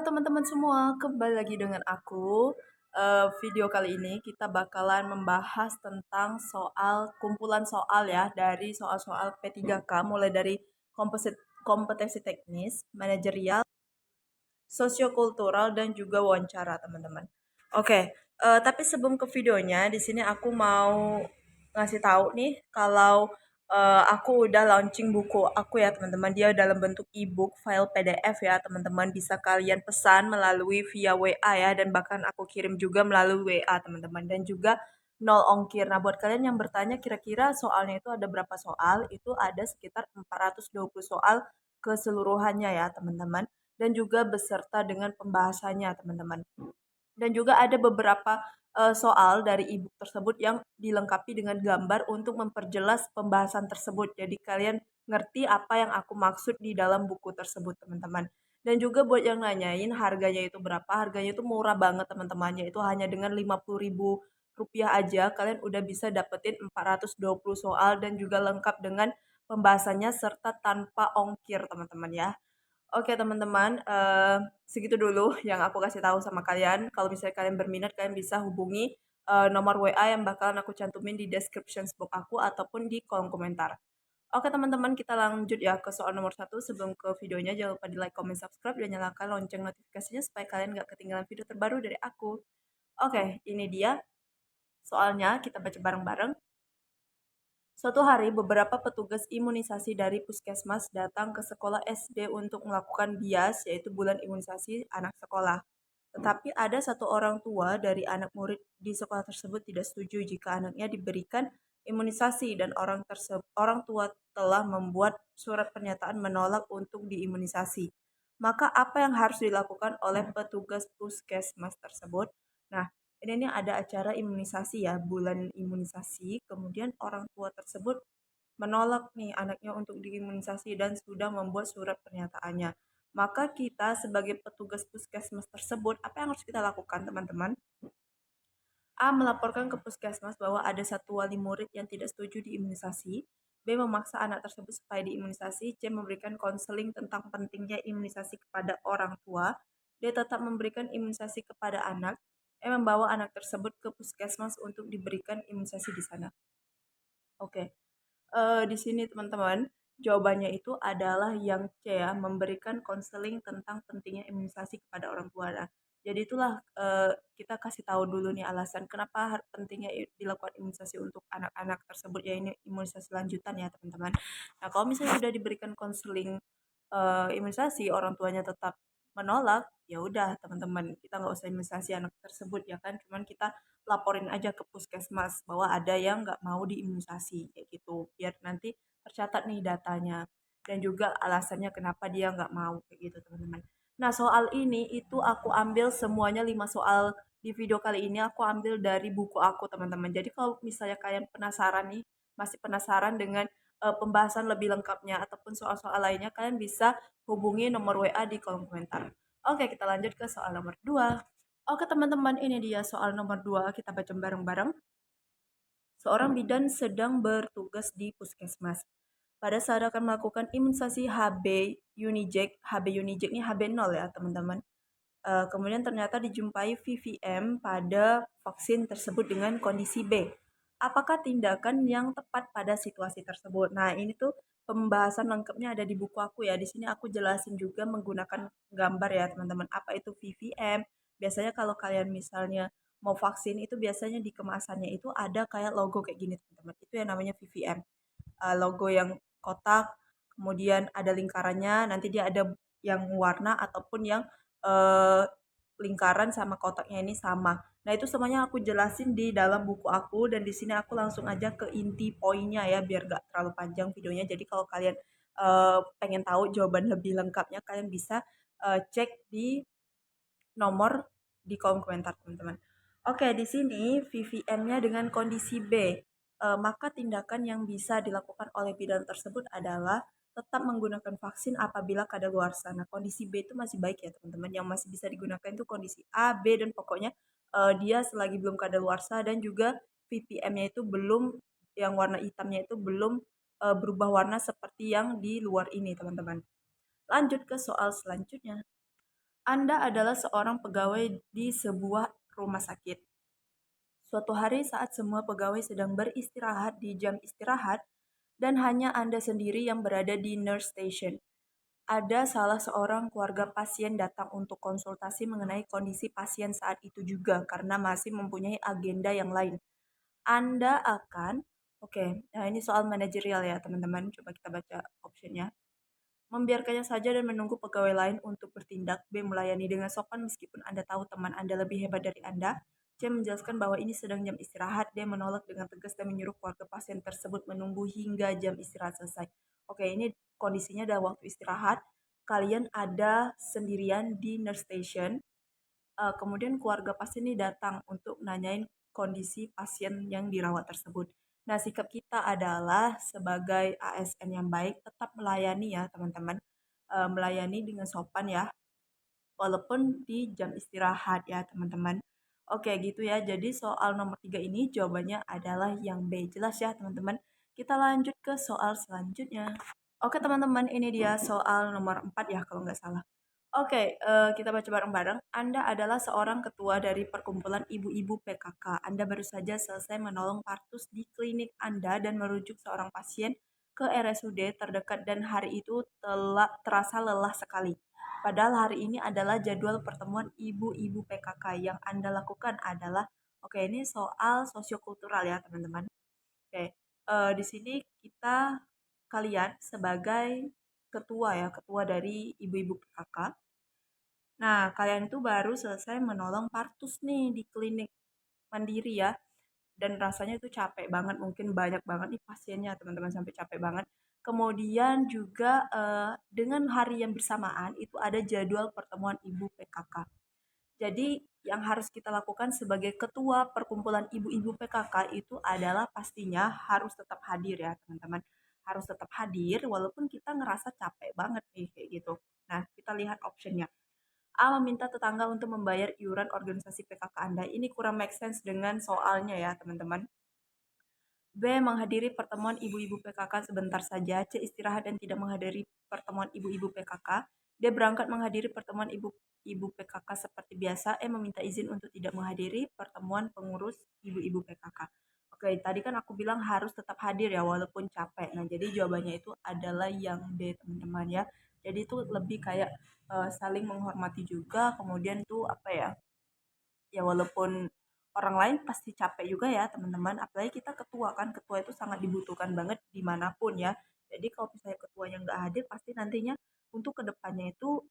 teman-teman semua, kembali lagi dengan aku. Video kali ini kita bakalan membahas tentang kumpulan soal ya dari soal-soal P3K mulai dari kompetensi teknis, manajerial, sosiokultural dan juga wawancara teman-teman. Oke, tapi sebelum ke videonya, di sini aku mau ngasih tahu nih kalau aku udah launching buku aku ya teman-teman. Dia dalam bentuk ebook, file PDF ya teman-teman. Bisa kalian pesan melalui via WA ya dan bahkan aku kirim juga melalui WA teman-teman dan juga nol ongkir. Nah, buat kalian yang bertanya kira-kira soalnya itu ada berapa soal, itu ada sekitar 420 soal keseluruhannya ya teman-teman dan juga beserta dengan pembahasannya teman-teman. Dan juga ada beberapa soal dari e tersebut yang dilengkapi dengan gambar untuk memperjelas pembahasan tersebut. Jadi kalian ngerti apa yang aku maksud di dalam buku tersebut, teman-teman. Dan juga buat yang nanyain harganya itu berapa, harganya itu murah banget teman-temannya. Itu hanya dengan 50.000 rupiah aja kalian udah bisa dapetin 420 soal dan juga lengkap dengan pembahasannya serta tanpa ongkir teman-teman ya. Oke teman-teman, segitu dulu yang aku kasih tahu sama kalian. Kalau misalnya kalian berminat, kalian bisa hubungi nomor WA yang bakalan aku cantumin di description box aku ataupun di kolom komentar. Oke teman-teman, kita lanjut ya ke soal nomor satu. Sebelum ke videonya, jangan lupa di like, comment, subscribe, dan nyalakan lonceng notifikasinya supaya kalian nggak ketinggalan video terbaru dari aku. Oke, ini dia soalnya, kita baca bareng-bareng. Suatu hari, beberapa petugas imunisasi dari puskesmas datang ke sekolah SD untuk melakukan bias, yaitu bulan imunisasi anak sekolah. Tetapi ada satu orang tua dari anak murid di sekolah tersebut tidak setuju jika anaknya diberikan imunisasi dan orang tua telah membuat surat pernyataan menolak untuk diimunisasi. Maka apa yang harus dilakukan oleh petugas puskesmas tersebut? Nah, ini nih ada acara imunisasi ya, bulan imunisasi. Kemudian orang tua tersebut menolak nih anaknya untuk diimunisasi dan sudah membuat surat pernyataannya. Maka kita sebagai petugas puskesmas tersebut, apa yang harus kita lakukan teman-teman? A. Melaporkan ke puskesmas bahwa ada satu wali murid yang tidak setuju diimunisasi. B. Memaksa anak tersebut supaya diimunisasi. C. Memberikan konseling tentang pentingnya imunisasi kepada orang tua. D. Tetap memberikan imunisasi kepada anak. E. Membawa anak tersebut ke puskesmas untuk diberikan imunisasi di sana. Oke, di sini teman-teman, jawabannya itu adalah yang C ya, memberikan konseling tentang pentingnya imunisasi kepada orang tua. Nah, jadi itulah kita kasih tahu dulu nih alasan kenapa pentingnya dilakukan imunisasi untuk anak-anak tersebut ya ini imunisasi lanjutan ya teman-teman. Nah, kalau misalnya sudah diberikan konseling imunisasi orang tuanya tetap menolak, ya udah teman-teman kita nggak usah imunisasi anak tersebut ya kan, cuman kita laporin aja ke puskesmas bahwa ada yang nggak mau diimunisasi kayak gitu, biar nanti tercatat nih datanya dan juga alasannya kenapa dia nggak mau kayak gitu teman-teman. Nah soal ini itu aku ambil semuanya 5 soal di video kali ini aku ambil dari buku aku teman-teman. Jadi kalau misalnya kalian penasaran nih, masih penasaran dengan pembahasan lebih lengkapnya ataupun soal-soal lainnya, kalian bisa hubungi nomor WA di kolom komentar. Oke, kita lanjut ke soal nomor 2. Oke teman-teman, ini dia soal nomor 2. Kita baca bareng-bareng. Seorang bidan sedang bertugas di puskesmas. Pada saat akan melakukan imunisasi HB Unijek ini HB0 ya teman-teman. Kemudian ternyata dijumpai VVM pada vaksin tersebut dengan kondisi B. Apakah tindakan yang tepat pada situasi tersebut? Nah, ini tuh pembahasan lengkapnya ada di buku aku ya. Di sini aku jelasin juga menggunakan gambar ya, teman-teman. Apa itu VVM? Biasanya kalau kalian misalnya mau vaksin itu biasanya di kemasannya itu ada kayak logo kayak gini, teman-teman. Itu yang namanya VVM. Logo yang kotak, kemudian ada lingkarannya, nanti dia ada yang warna ataupun yang eh, lingkaran sama kotaknya ini sama. Nah, itu semuanya aku jelasin di dalam buku aku dan di sini aku langsung aja ke inti poinnya ya biar gak terlalu panjang videonya. Jadi kalau kalian pengen tahu jawaban lebih lengkapnya kalian bisa cek di nomor di kolom komentar teman-teman. Oke, di sini VVN-nya dengan kondisi B. Maka tindakan yang bisa dilakukan oleh bidan tersebut adalah tetap menggunakan vaksin apabila kadaluarsa. Nah, kondisi B itu masih baik ya teman-teman. Yang masih bisa digunakan itu kondisi A, B, dan pokoknya dia selagi belum kadaluarsa dan juga VPM-nya itu belum, yang warna hitamnya itu belum berubah warna seperti yang di luar ini teman-teman. Lanjut ke soal selanjutnya. Anda adalah seorang pegawai di sebuah rumah sakit. Suatu hari saat semua pegawai sedang beristirahat di jam istirahat dan hanya Anda sendiri yang berada di nurse station. Ada salah seorang keluarga pasien datang untuk konsultasi mengenai kondisi pasien saat itu juga karena masih mempunyai agenda yang lain. Anda akan, oke, nah ini soal manajerial ya teman-teman. Coba kita baca optionnya. Membiarkannya saja dan menunggu pegawai lain untuk bertindak. B. Melayani dengan sopan meskipun Anda tahu teman Anda lebih hebat dari Anda. C. Menjelaskan bahwa ini sedang jam istirahat. D. Menolak dengan tegas dan menyuruh keluarga pasien tersebut menunggu hingga jam istirahat selesai. Oke, ini kondisinya dalam waktu istirahat. Kalian ada sendirian di nurse station. Kemudian keluarga pasien ini datang untuk nanyain kondisi pasien yang dirawat tersebut. Nah, sikap kita adalah sebagai ASN yang baik tetap melayani ya, teman-teman. Melayani dengan sopan ya, walaupun di jam istirahat ya, teman-teman. Oke, gitu ya. Jadi soal nomor 3 ini jawabannya adalah yang B. Jelas ya, teman-teman. Kita lanjut ke soal selanjutnya. Oke teman-teman, ini dia soal nomor 4 ya kalau nggak salah. Oke, kita baca bareng-bareng. Anda adalah seorang ketua dari perkumpulan ibu-ibu PKK. Anda baru saja selesai menolong partus di klinik Anda dan merujuk seorang pasien ke RSUD terdekat dan hari itu telah terasa lelah sekali. Padahal hari ini adalah jadwal pertemuan ibu-ibu PKK. Yang Anda lakukan adalah, oke ini soal sosiokultural ya teman-teman. Oke, di sini kalian sebagai ketua ya, ketua dari ibu-ibu PKK. Nah, kalian itu baru selesai menolong partus nih di klinik mandiri ya. Dan rasanya itu capek banget, mungkin banyak banget nih pasiennya teman-teman sampai capek banget. Kemudian juga dengan hari yang bersamaan itu ada jadwal pertemuan ibu PKK. Jadi yang harus kita lakukan sebagai ketua perkumpulan ibu-ibu PKK itu adalah pastinya harus tetap hadir ya teman-teman. Harus tetap hadir walaupun kita ngerasa capek banget nih kayak gitu. Nah, kita lihat optionnya. A. Meminta tetangga untuk membayar iuran organisasi PKK Anda. Ini kurang make sense dengan soalnya ya teman-teman. B. Menghadiri pertemuan ibu-ibu PKK sebentar saja. C. Istirahat dan tidak menghadiri pertemuan ibu-ibu PKK. D. Berangkat menghadiri pertemuan ibu-ibu PKK seperti biasa. E. Meminta izin untuk tidak menghadiri pertemuan pengurus ibu-ibu PKK. Oke, tadi kan aku bilang harus tetap hadir ya walaupun capek. Nah, jadi jawabannya itu adalah yang D, teman-teman ya. Jadi itu lebih kayak saling menghormati juga. Kemudian tuh apa ya? Ya walaupun orang lain pasti capek juga ya teman-teman, apalagi kita ketua kan, ketua itu sangat dibutuhkan banget dimanapun ya. Jadi kalau misalnya ketuanya nggak hadir pasti nantinya untuk kedepannya itu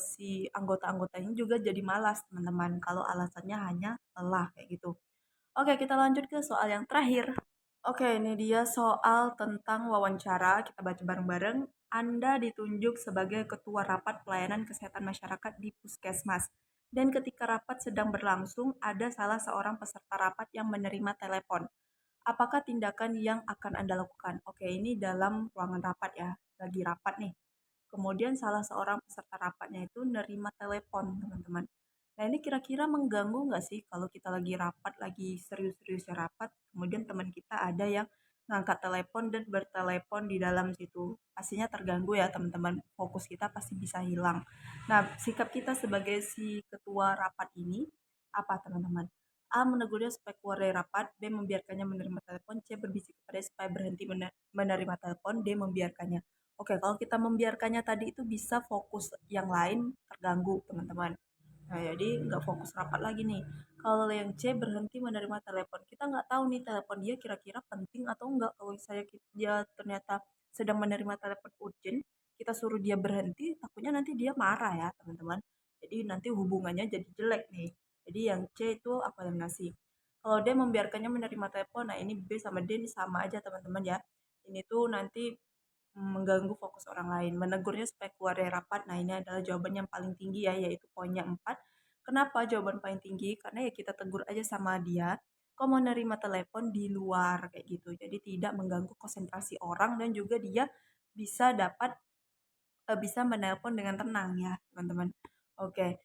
si anggota-anggotanya juga jadi malas teman-teman kalau alasannya hanya lelah kayak gitu. Oke, kita lanjut ke soal yang terakhir. Oke, ini dia soal tentang wawancara. Kita baca bareng-bareng. Anda ditunjuk sebagai Ketua Rapat Pelayanan Kesehatan Masyarakat di Puskesmas. Dan ketika rapat sedang berlangsung, ada salah seorang peserta rapat yang menerima telepon. Apakah tindakan yang akan Anda lakukan? Oke, ini dalam ruangan rapat ya. Lagi rapat nih. Kemudian salah seorang peserta rapatnya itu nerima telepon, teman-teman. Nah, ini kira-kira mengganggu nggak sih kalau kita lagi rapat, lagi serius-seriusnya rapat, kemudian teman kita ada yang ngangkat telepon dan bertelepon di dalam situ. Pastinya terganggu ya, teman-teman. Fokus kita pasti bisa hilang. Nah, sikap kita sebagai si ketua rapat ini apa, teman-teman? A. Menegurnya supaya keluar dari rapat. B. Membiarkannya menerima telepon. C. Berbisik kepada supaya berhenti menerima telepon. D. Membiarkannya. Oke, kalau kita membiarkannya tadi itu bisa fokus yang lain terganggu, teman-teman. Nah, jadi nggak fokus rapat lagi nih. Kalau yang C berhenti menerima telepon, kita nggak tahu nih telepon dia kira-kira penting atau enggak. Kalau saya dia ternyata sedang menerima telepon urgent, kita suruh dia berhenti, takutnya nanti dia marah ya, teman-teman. Jadi nanti hubungannya jadi jelek nih. Jadi yang C itu aku eliminasi. Kalau dia membiarkannya menerima telepon, nah ini B sama D ini sama aja teman-teman ya. Ini tuh nanti mengganggu fokus orang lain. Menegurnya supaya keluar dari rapat. Nah, ini adalah jawaban yang paling tinggi ya, yaitu poinnya 4. Kenapa jawaban paling tinggi? Karena ya kita tegur aja sama dia. Kok mau nerima telepon di luar kayak gitu. Jadi tidak mengganggu konsentrasi orang dan juga dia bisa menelpon dengan tenang ya, teman-teman. Oke.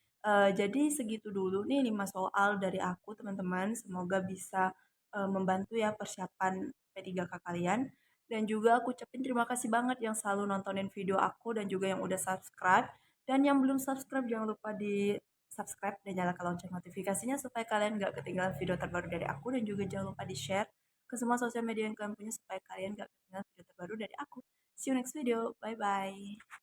Jadi segitu dulu nih 5 soal dari aku, teman-teman. Semoga bisa membantu ya persiapan P3K kalian. Dan juga aku ucapin terima kasih banget yang selalu nontonin video aku dan juga yang udah subscribe. Dan yang belum subscribe jangan lupa di subscribe dan nyalakan lonceng notifikasinya supaya kalian gak ketinggalan video terbaru dari aku, dan juga jangan lupa di share ke semua sosial media yang kalian punya supaya kalian gak ketinggalan video terbaru dari aku. See you next video. Bye bye.